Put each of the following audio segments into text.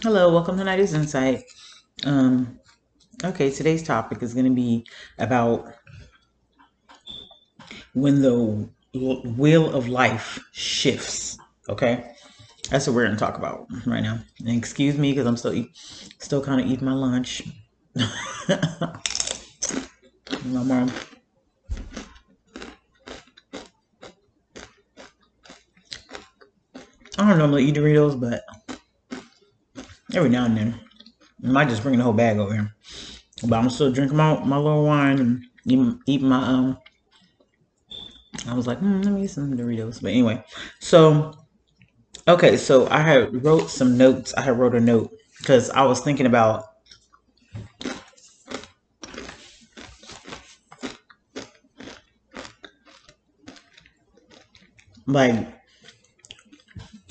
Hello, welcome to Night's Insight. Um, okay, today's topic is going to be about when the wheel of life shifts. Okay, that's what we're going to talk about right now. And excuse me because I'm still kind of eating my lunch. My mom. I don't normally eat Doritos, but every now and then, I might just bring the whole bag over here. But I'm still drinking my little wine and eating my I was like, let me eat some Doritos. But anyway, so okay, so I had wrote some notes. I had wrote a note because I was thinking about like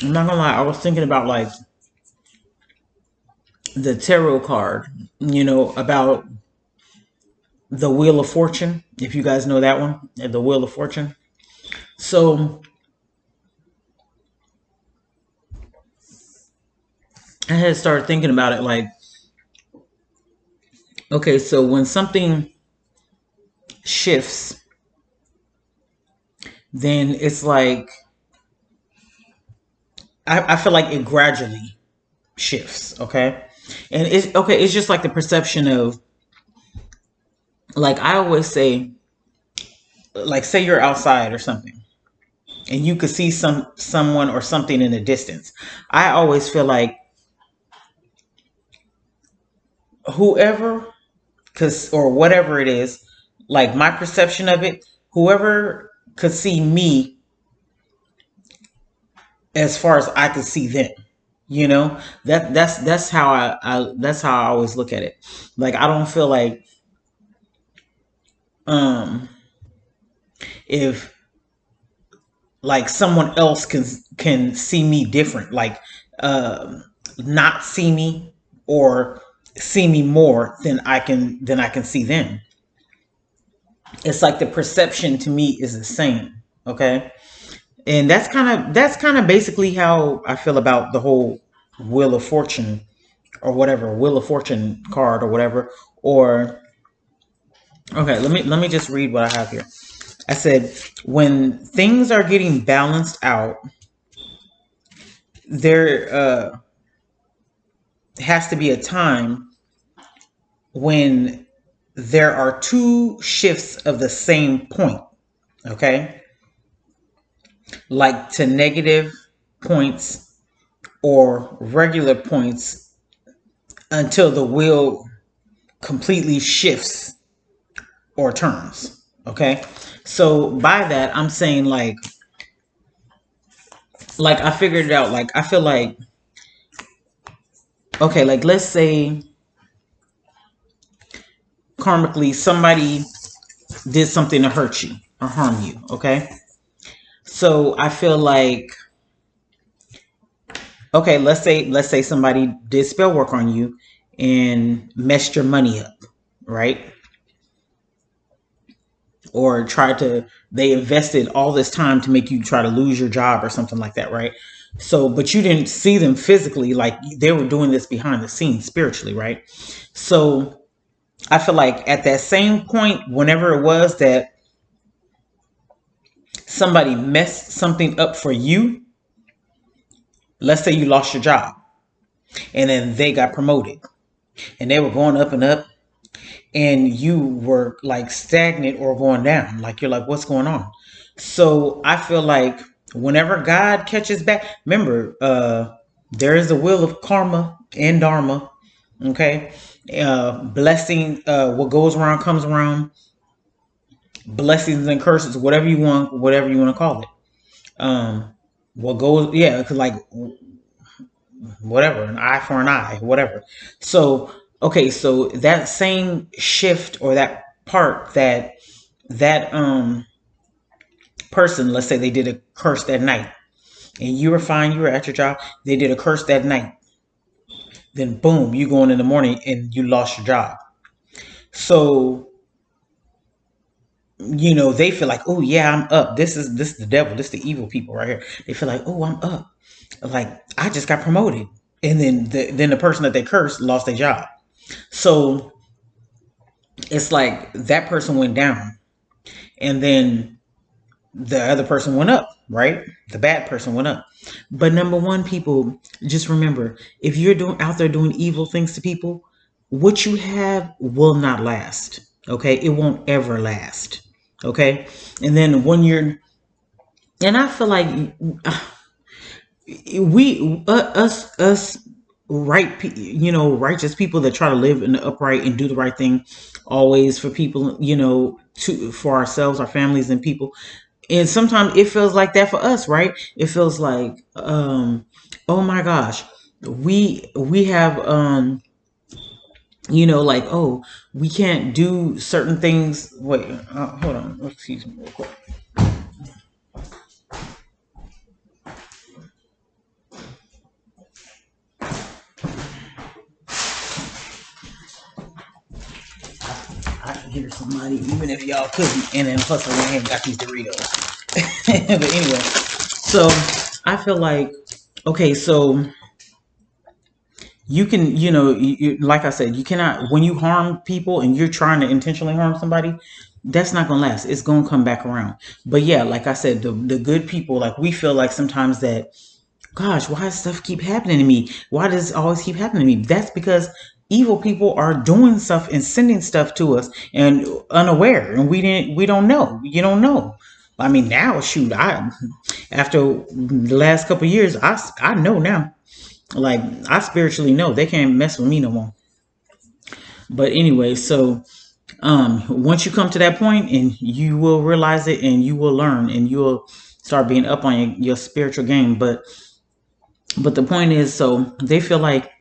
I'm not gonna lie, I was thinking about like the tarot card, about the Wheel of Fortune. If you guys know that one, the Wheel of Fortune. So I had started thinking about it like, okay, so when something shifts, then it's like I feel like it gradually shifts, okay? And it's just like the perception of, like I always say, like say you're outside or something and you could see someone or something in the distance. I always feel like whoever, cause or whatever it is, like my perception of it, whoever could see me as far as I could see them. That's how that's how I always look at it. Like I don't feel like um if like someone else can see me different, like uh, not see me or see me more than I can see them. It's like the perception to me is the same. Okay, and that's kind of basically how I feel about the whole Wheel of Fortune or whatever, Wheel of Fortune card or whatever. Or okay, let me just read what I have here. I said when things are getting balanced out, there has to be a time when there are two shifts of the same point, okay? Like to negative points or regular points until the wheel completely shifts or turns, okay? So by that, I'm saying like I figured it out. Like I feel like, okay, like let's say karmically somebody did something to hurt you or harm you, okay? So I feel like, okay, let's say somebody did spell work on you and messed your money up, right? Or tried to they invested all this time to make you try to lose your job or something like that, right? So, but you didn't see them physically, like they were doing this behind the scenes spiritually, right? So I feel like at that same point, whenever it was that somebody messed something up for you, let's say you lost your job and then they got promoted and they were going up and up and you were like stagnant or going down, like you're like, what's going on? So I feel like whenever God catches back, remember, there is a wheel of karma and dharma, okay? Blessing, what goes around comes around. Blessings and curses, whatever you want to call it. What goes, yeah, cause like whatever, an eye for an eye, whatever. So, okay, so that same shift or that part that person, let's say they did a curse that night and you were fine, you were at your job, they did a curse that night. Then boom, you go in the morning and you lost your job. So, they feel like, oh yeah, I'm up. This is the devil, this is the evil people right here. They feel like, oh, I'm up. Like I just got promoted. and then the person that they cursed lost their job. So it's like that person went down, and then the other person went up, right? The bad person went up. But number one, people, just remember, if you're doing out there doing evil things to people, what you have will not last. Okay, it won't ever last. Okay, and then when you're, and I feel like us right, righteous people that try to live in the upright and do the right thing, always for people, to for ourselves, our families, and people. And sometimes it feels like that for us, right? It feels like, oh my gosh, we have, like, oh, we can't do certain things. Wait, hold on, excuse me real quick. I can hear somebody, even if y'all couldn't. And then plus I went ahead and got these Doritos. But anyway, so I feel like, okay, so you can, like I said, you cannot, when you harm people and you're trying to intentionally harm somebody, that's not gonna last. It's gonna come back around. But yeah, like I said, the good people, like, we feel like sometimes that, gosh, why does stuff keep happening to me? Why does it always keep happening to me? That's because evil people are doing stuff and sending stuff to us and unaware, and we don't know. You don't know. I mean, now, shoot, after the last couple of years, I know now. Like, I spiritually know they can't mess with me no more. But anyway, so once you come to that point, and you will realize it, and you will learn, and you will start being up on your spiritual game. But the point is, so they feel like,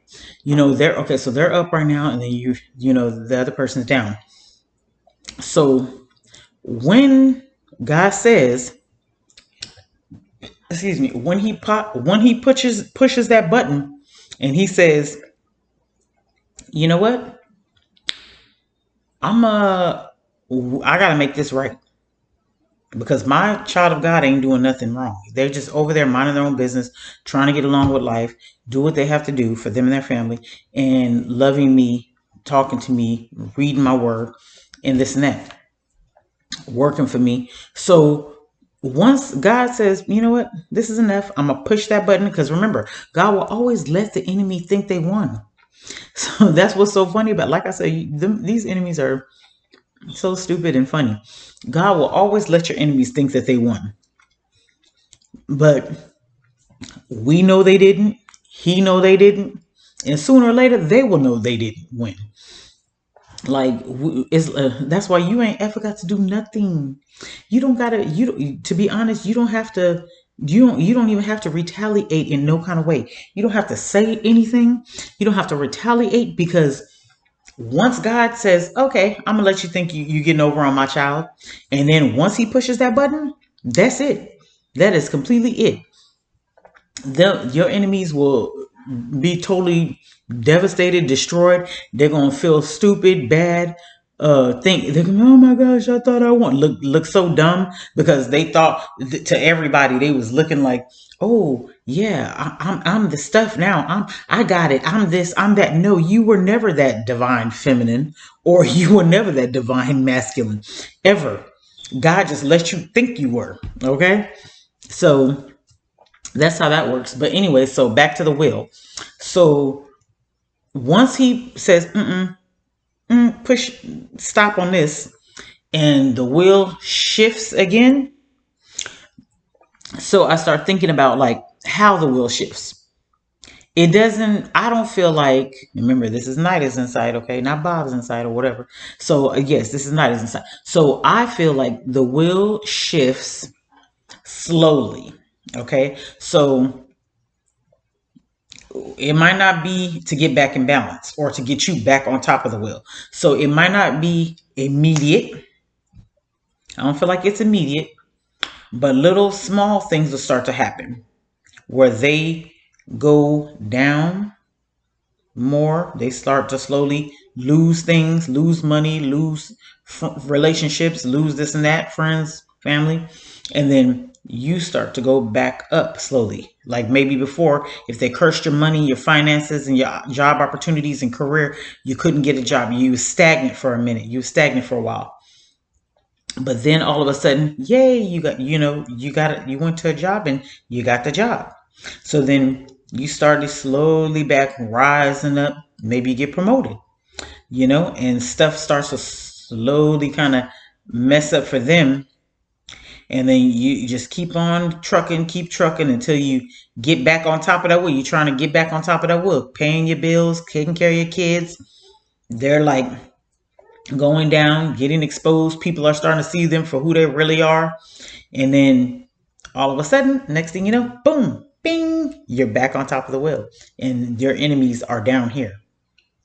they're okay, so they're up right now, and then the other person's down. So when God says, excuse me, when he pushes that button, and he says, you know what, I gotta make this right, because my child of God ain't doing nothing wrong. They're just over there minding their own business, trying to get along with life, do what they have to do for them and their family, and loving me, talking to me, reading my word, and this and that, working for me. So once God says, you know what, this is enough, I'm gonna push that button, because remember, God will always let the enemy think they won. So that's what's so funny about, like I said, these enemies are so stupid and funny. God will always let your enemies think that they won. But we know they didn't. He know they didn't. And sooner or later, they will know they didn't win. Like, that's why you ain't ever got to do nothing. You don't gotta, to be honest, you don't have to, you don't even have to retaliate in no kind of way. You don't have to say anything. You don't have to retaliate, because once God says, okay, I'm gonna let you think you getting over on my child, and then once he pushes that button, that's it. That is completely it. Your enemies will be totally devastated, destroyed. They're gonna feel stupid, bad. Think they're gonna, oh my gosh, I thought I won. Look so dumb, because they thought to everybody they was looking like, oh yeah, I'm the stuff now. I got it. I'm this. I'm that. No, you were never that divine feminine, or you were never that divine masculine, ever. God just let you think you were. Okay, so that's how that works. But anyway, so back to the will. So once he says, push stop on this, and the wheel shifts again, so I start thinking about, like, how the wheel shifts. It doesn't, I don't feel like, remember, this is Nida's inside, okay, not Bob's inside or whatever. So yes, this is Nida's inside. So I feel like the wheel shifts slowly. Okay, so it might not be to get back in balance or to get you back on top of the wheel. So it might not be immediate. I don't feel like it's immediate, but little small things will start to happen where they go down more. They start to slowly lose things, lose money, lose relationships, lose this and that, friends, family. And then you start to go back up slowly. Like maybe before, if they cursed your money, your finances, and your job opportunities and career, you couldn't get a job. You was stagnant for a minute. You was stagnant for a while. But then all of a sudden, yay, you got, you went to a job and you got the job. So then you started slowly back rising up. Maybe you get promoted, and stuff starts to slowly kind of mess up for them. And then you just keep trucking until you get back on top of that wheel. You're trying to get back on top of that wheel, paying your bills, taking care of your kids. They're like going down, getting exposed. People are starting to see them for who they really are. And then all of a sudden, next thing you know, boom, bing, you're back on top of the wheel. And your enemies are down here.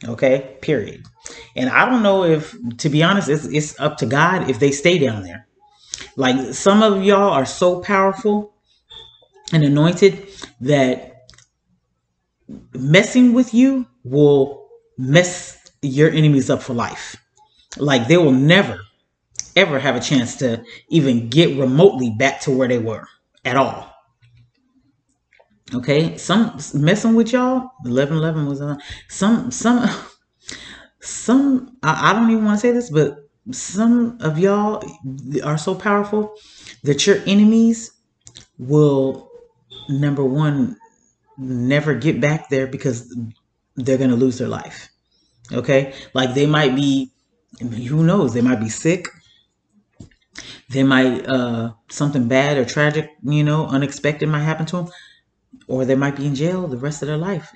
Okay, period. And I don't know if, to be honest, it's up to God if they stay down there. Like some of y'all are so powerful and anointed that messing with you will mess your enemies up for life. Like they will never, ever have a chance to even get remotely back to where they were at all. Okay, some messing with y'all. 11:11 was on. Some. I don't even want to say this, but some of y'all are so powerful that your enemies will, number one, never get back there because they're going to lose their life. Okay, like they might be, who knows, they might be sick. They might something bad or tragic, unexpected might happen to them, or they might be in jail the rest of their life.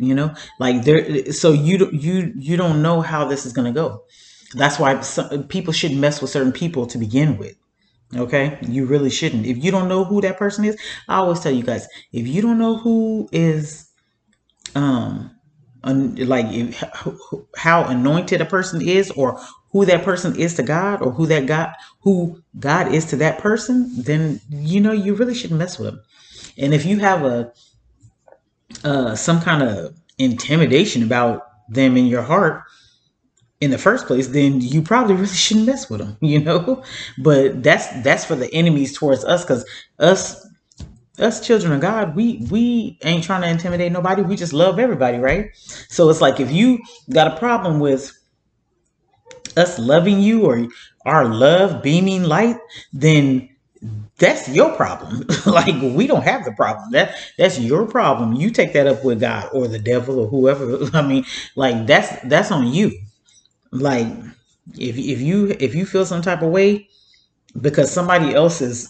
Like they're, so you don't know how this is going to go. That's why people shouldn't mess with certain people to begin with. Okay, you really shouldn't. If you don't know who that person is, I always tell you guys, if you don't know who is like how anointed a person is, or who that person is to God, or who God is to that person, then you really shouldn't mess with them. And if you have some kind of intimidation about them in your heart in the first place, then you probably really shouldn't mess with them. But that's for the enemies towards us, because us children of God, we ain't trying to intimidate nobody. We just love everybody, right? So it's like if you got a problem with us loving you, or our love beaming light, then that's your problem. Like we don't have the problem. That's your problem. You take that up with God or the devil or whoever. I mean, like that's on you. Like if you feel some type of way because somebody else is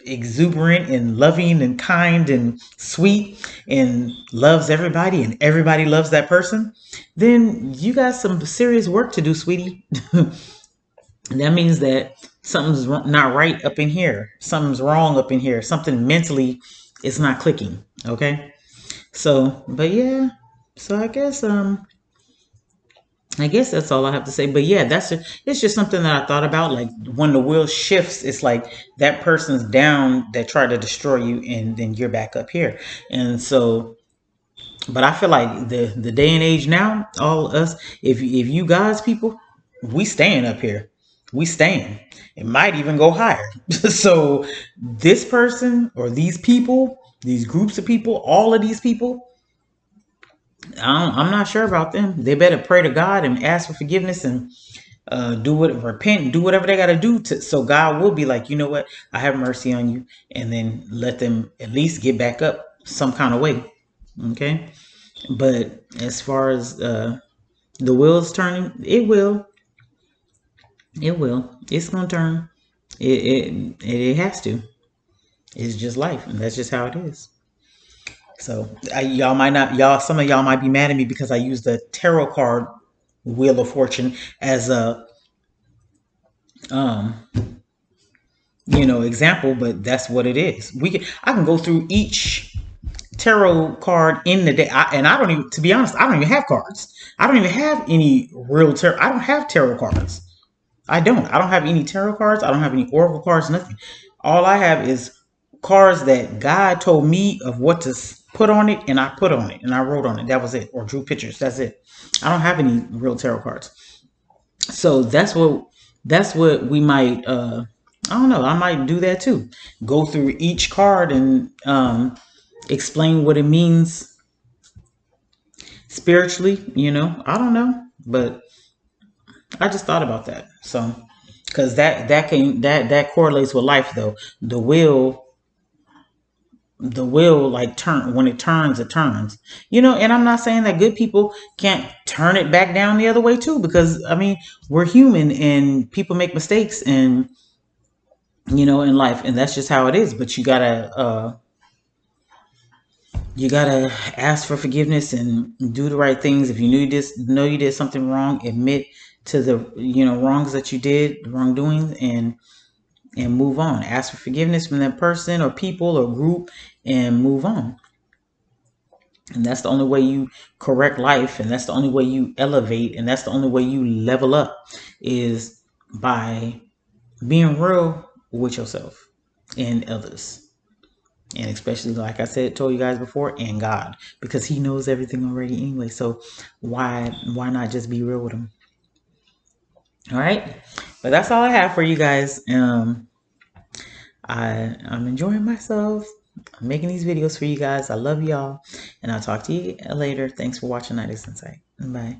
exuberant and loving and kind and sweet and loves everybody and everybody loves that person, then you got some serious work to do, sweetie. That means that something's not right up in here. Something's wrong up in here. Something mentally is not clicking. Okay. So, but yeah. So I guess that's all I have to say. But yeah, it's just something that I thought about. Like when the wheel shifts, it's like that person's down that tried to destroy you, and then you're back up here. And so, but I feel like the day and age now, all us, if you guys people, we staying up here. We staying. It might even go higher. So this person or these people, these groups of people, all of these people, I'm not sure about them. They better pray to God and ask for forgiveness and repent and do whatever they got to do so God will be like, you know what, I have mercy on you, and then let them at least get back up some kind of way. Okay, but as far as the wheels turning, it's gonna turn. It has to. It's just life, and that's just how it is. So y'all might not, some of y'all might be mad at me because I used the tarot card Wheel of Fortune as a um example, but that's what it is. I can go through each tarot card in the day, and I don't even, to be honest, I don't even have cards. I don't even have any real tarot. I don't have tarot cards. I don't have any tarot cards. I don't have any oracle cards. Nothing. All I have is cards that God told me of what to put on it, and I put on it, and I wrote on it. That was it, or drew pictures. That's it. I don't have any real tarot cards. So that's what we might I don't know. I might do that too. Go through each card and explain what it means spiritually. I don't know, but I just thought about that. So, because that correlates with life though. The will like turn when it turns. And I'm not saying that good people can't turn it back down the other way too, because I mean we're human and people make mistakes and in life, and that's just how it is. But you gotta ask for forgiveness and do the right things. If you know you did something wrong, admit to the wrongs that you did, the wrongdoings, and move on. Ask for forgiveness from that person or people or group and move on. And that's the only way you correct life, and that's the only way you elevate, and that's the only way you level up, is by being real with yourself and others. And especially, like I said, told you guys before, and God, because He knows everything already anyway. So why not just be real with Him? All right, but that's all I have for you guys. I'm enjoying myself. I'm making these videos for you guys. I love y'all, and I'll talk to you later. Thanks for watching Night Is Insight. Bye.